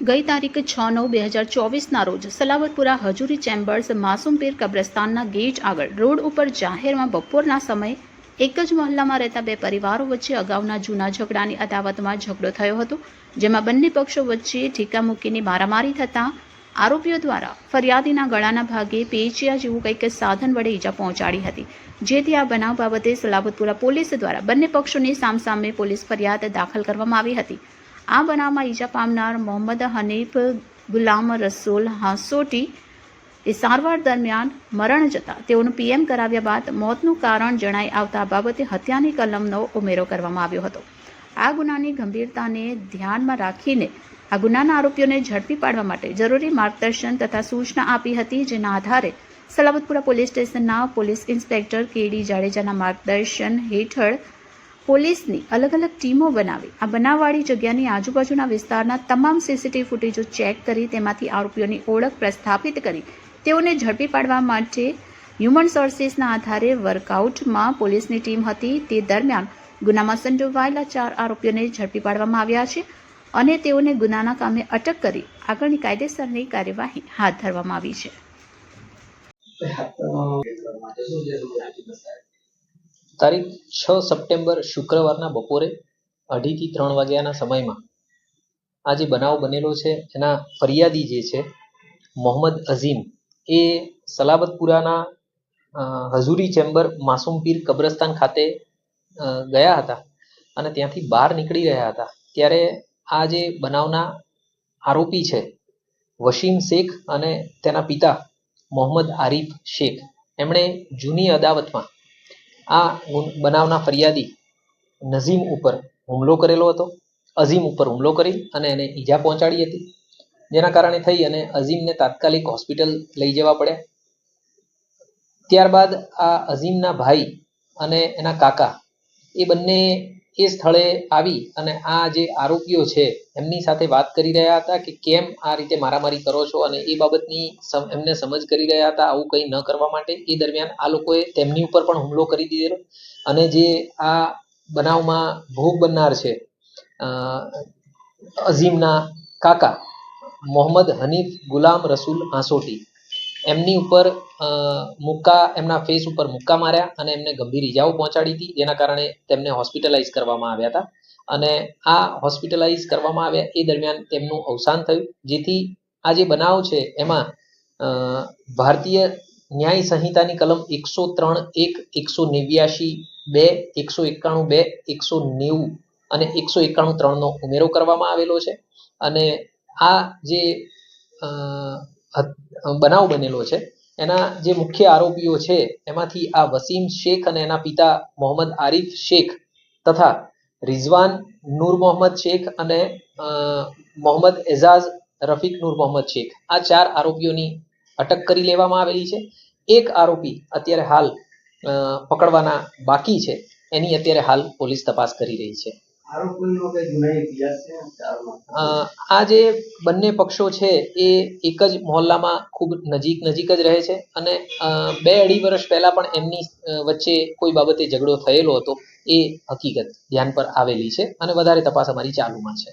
ગઈ તારીખ 6/9/2024ના રોજ સલાબતપુરા હજુરી ચેમ્બર્સ માસુમપીર કબ્રસ્તાનના ગેટ આગળ રોડ ઉપર જાહેરમાં બપોરના સમયે એક જ મહોલ્લામાં રહેતા બે પરિવારો વચ્ચે અગાઉના જૂના ઝઘડાની અદાવતમાં ઝઘડો થયો હતો, જેમાં બંને પક્ષો વચ્ચે ઠીકા મૂકીને મારામારી થતાં આરોપીઓ દ્વારા ફરિયાદીના ગળાના ભાગે પેચિયા જેવું કંઈક સાધન વડે ઈજા પહોંચાડી હતી, જેથી આ બનાવ બાબતે સલાબતપુરા પોલીસ દ્વારા બંને પક્ષોની સામસામે પોલીસ ફરિયાદ દાખલ કરવામાં આવી હતી। આ બનાવમાં ઈજા પામનાર મોહમ્મદ હનીફ ગુલામ રસૂલ હાંસોટી એ સારવાર દરમિયાન મરણ જતા તેઓનું પીએમ કરાવ્યા બાદ મોતનું કારણ જણાઈ આવતા બાબતે હત્યાની કલમનો ઉમેરો કરવામાં આવ્યો હતો। આ ગુનાની ગંભીરતાને ધ્યાનમાં રાખીને આ ગુનાના આરોપીઓને ઝડપી પાડવા માટે જરૂરી માર્ગદર્શન તથા સૂચના આપી હતી, જેના આધારે સલાબતપુરા પોલીસ સ્ટેશનના પોલીસ ઇન્સ્પેક્ટર કેડી જાડેજાના માર્ગદર્શન હેઠળ પોલીસની અલગ અલગ ટીમો બનાવી આ બનાવવાળી જગ્યાની આજુબાજુના વિસ્તારના તમામ સીસીટીવી ફૂટેજો ચેક કરી તેમાંથી આરોપીઓની ઓળખ પ્રસ્થાપિત કરી તેઓને ઝડપી પાડવા માટે હ્યુમન સોર્સિસના આધારે વર્કઆઉટમાં પોલીસની ટીમ હતી। તે દરમિયાન ગુનામાં સંડોવાયેલા 4 આરોપીઓને ઝડપી પાડવામાં આવ્યા છે અને તેઓને ગુનાના કામે અટક કરી આગળની કાયદેસરની કાર્યવાહી હાથ ધરવામાં આવી છે। તારીખ 6 સપ્ટેમ્બર શુક્રવારના બપોરે 2:30 થી 3 વાગ્યાના સમયમાં આ જે બનાવ બનેલો છે એના ફરિયાદી જે છે મોહમ્મદ અઝીમ એ સલાબતપુરાના હજુરી ચેમ્બર માસુમપીર કબ્રસ્તાન ખાતે ગયા હતા અને ત્યાંથી બહાર નીકળી રહ્યા હતા ત્યારે આ જે બનાવના આરોપી છે વસીમ શેખ અને તેના પિતા મોહમ્મદ આરીફ શેખ એમણે જૂની અદાવતમાં આ બનાવના ફરિયાદી નઝીમ ઉપર હુમલો કરેલો હતો। અઝીમ ઉપર હુમલો કરી અને એને ઈજા પહોંચાડી હતી, જેના કારણે થઈ અને અઝીમને તાત્કાલિક હોસ્પિટલ લઈ જવા પડ્યા। ત્યારબાદ આ અઝીમના ભાઈ અને એના કાકા એ બંને એ સ્થળે આવી અને આ જે આરોપીઓ છે એમની સાથે વાત કરી રહ્યા હતા કે કેમ આ રીતે મારામારી કરો છો, અને એ બાબતની એમને સમજ કરી રહ્યા હતા આવું કંઈ ન કરવા માટે। એ દરમિયાન આ લોકોએ તેમની ઉપર પણ હુમલો કરી દીધેલો અને જે આ બનાવમાં ભોગ બનનાર છે અઝીમના કાકા મોહમ્મદ હનીફ ગુલામ રસૂલ હાંસોટી એમની ઉપર એમના ફેસ ઉપર મુક્કા માર્યા અને એમને ગંભીર ઈજાઓ પહોંચાડી હતી, જેના કારણે તેમને હોસ્પિટલાઇઝ કરવામાં આવ્યા હતા અને આ હોસ્પિટલાઇઝ કરવામાં આવ્યા એ દરમિયાન તેમનું અવસાન થયું। જેથી આ જે બનાવ છે એમાં ભારતીય ન્યાય સંહિતાની કલમ 103(1), 189(2), 191(2), 190 અને 191(3) નો ઉમેરો કરવામાં આવેલો છે અને આ જે બનાવ બનેલો છે એના જે મુખ્ય આરોપીઓ છે એમાંથી આ વસીમ શેખ અને એના પિતા મોહમ્મદ આરીફ શેખ તથા રિઝવાન નૂર મોહમ્મદ શેખ અને મોહમ્મદ એઝાઝ રફીક નૂર મોહમ્મદ શેખ આ 4 આરોપીઓની અટક કરી લેવામાં આવેલી છે। એક આરોપી અત્યારે હાલ પકડવાના બાકી છે, એની અત્યારે હાલ પોલીસ તપાસ કરી રહી છે। આ જે બંને પક્ષો છે એ એક જ મહોલ્લામાં ખૂબ નજીક જ રહે છે અને 2-2.5 વર્ષ પહેલા પણ એમની વચ્ચે કોઈ બાબતે ઝઘડો થયેલો હતો, એ હકીકત ધ્યાન પર આવેલી છે અને વધારે તપાસ અમારી ચાલુમાં છે।